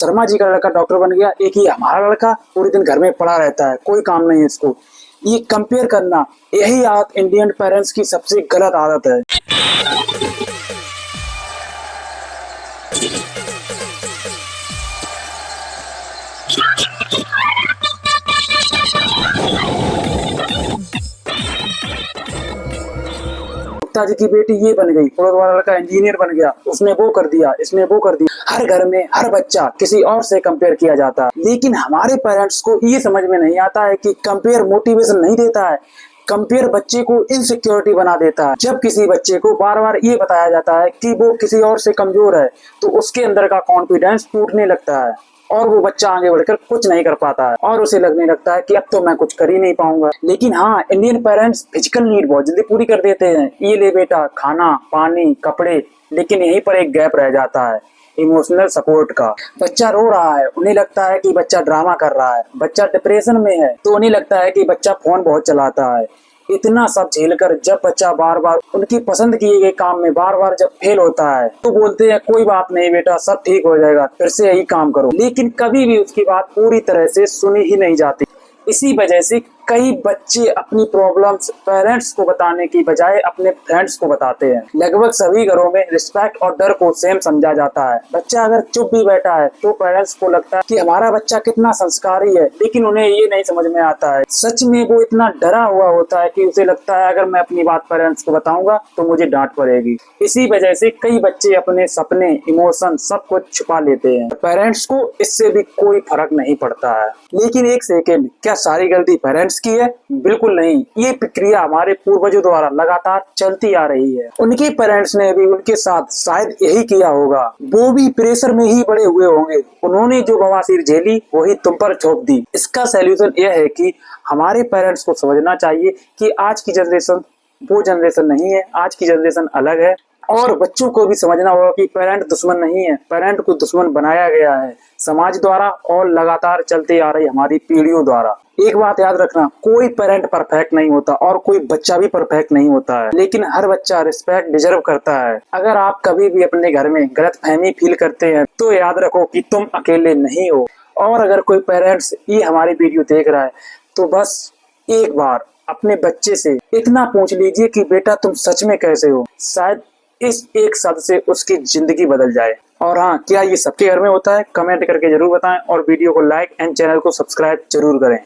शर्मा जी का लड़का डॉक्टर बन गया, एक ही हमारा लड़का पूरे दिन घर में पड़ा रहता है, कोई काम नहीं है इसको। ये कंपेयर करना, यही आदत इंडियन पेरेंट्स की सबसे गलत आदत है। गुप्ता जी की बेटी ये बन गई, पुरोहित वाला लड़का इंजीनियर बन गया, उसने वो कर दिया, इसने वो कर दिया। हर घर में हर बच्चा किसी और से कंपेयर किया जाता है, लेकिन हमारे पेरेंट्स को ये समझ में नहीं आता है कि कंपेयर मोटिवेशन नहीं देता है, कंपेयर बच्चे को इनसिक्योरिटी बना देता है। जब किसी बच्चे को बार बार ये बताया जाता है कि वो किसी और से कमजोर है, तो उसके अंदर का कॉन्फिडेंस टूटने लगता है और वो बच्चा आगे बढ़कर कुछ नहीं कर पाता है और उसे लगने लगता है कि अब तो मैं कुछ कर ही नहीं पाऊंगा। लेकिन हाँ, इंडियन पेरेंट्स फिजिकल नीड बहुत जल्दी पूरी कर देते हैं, ये ले बेटा खाना, पानी, कपड़े, लेकिन यहीं पर एक गैप रह जाता है इमोशनल सपोर्ट का। बच्चा रो रहा है, उन्हें लगता है कि बच्चा ड्रामा कर रहा है। बच्चा डिप्रेशन में है तो उन्हें लगता है कि बच्चा फोन बहुत चलाता है। इतना सब झेलकर जब बच्चा बार बार उनकी पसंद किए गए काम में बार बार जब फेल होता है, तो बोलते हैं कोई बात नहीं बेटा, सब ठीक हो जाएगा, फिर से यही काम करो। लेकिन कभी भी उसकी बात पूरी तरह से सुनी ही नहीं जाती। इसी वजह से कई बच्चे अपनी प्रॉब्लम्स पेरेंट्स को बताने की बजाय अपने फ्रेंड्स को बताते हैं। लगभग सभी घरों में रिस्पेक्ट और डर को सेम समझा जाता है। बच्चा अगर चुप भी बैठा है तो पेरेंट्स को लगता है कि हमारा बच्चा कितना संस्कारी है, लेकिन उन्हें ये नहीं समझ में आता है सच में वो इतना डरा हुआ होता है कि उसे लगता है अगर मैं अपनी बात पेरेंट्स को बताऊंगा तो मुझे डांट पड़ेगी। इसी वजह से कई बच्चे अपने सपने, इमोशन सब कुछ छुपा लेते हैं। पेरेंट्स को इससे भी कोई फर्क नहीं पड़ता है। लेकिन एक सेकेंड, क्या सारी गलती पेरेंट्स की है? बिल्कुल नहीं। ये प्रक्रिया हमारे पूर्वजों द्वारा लगातार चलती आ रही है। उनके पेरेंट्स ने भी उनके साथ शायद यही किया होगा। वो भी प्रेशर में ही बड़े हुए होंगे। उन्होंने जो बवासीर झेली वही तुम पर थोप दी। इसका सलूशन यह है कि हमारे पेरेंट्स को समझना चाहिए कि आज की जनरेशन वो जनरेशन नहीं है, आज की जनरेशन अलग है। और बच्चों को भी समझना होगा कि पेरेंट दुश्मन नहीं है, पेरेंट को दुश्मन बनाया गया है समाज द्वारा और लगातार चलते आ रही हमारी पीढ़ियों द्वारा। एक बात याद रखना, कोई पेरेंट परफेक्ट नहीं होता और कोई बच्चा भी परफेक्ट नहीं होता है, लेकिन हर बच्चा रिस्पेक्ट डिजर्व करता है। अगर आप कभी भी अपने घर में गलतफहमी फील करते हैं तो याद रखो कि तुम अकेले नहीं हो। और अगर कोई पेरेंट्स ये हमारी वीडियो देख रहा है तो बस एक बार अपने बच्चे से इतना पूछ लीजिए कि बेटा तुम सच में कैसे हो। शायद इस एक शब्द से उसकी जिंदगी बदल जाए। और हाँ, क्या ये सबके घर में होता है? कमेंट करके जरूर बताएं और वीडियो को लाइक एंड चैनल को सब्सक्राइब जरूर करें।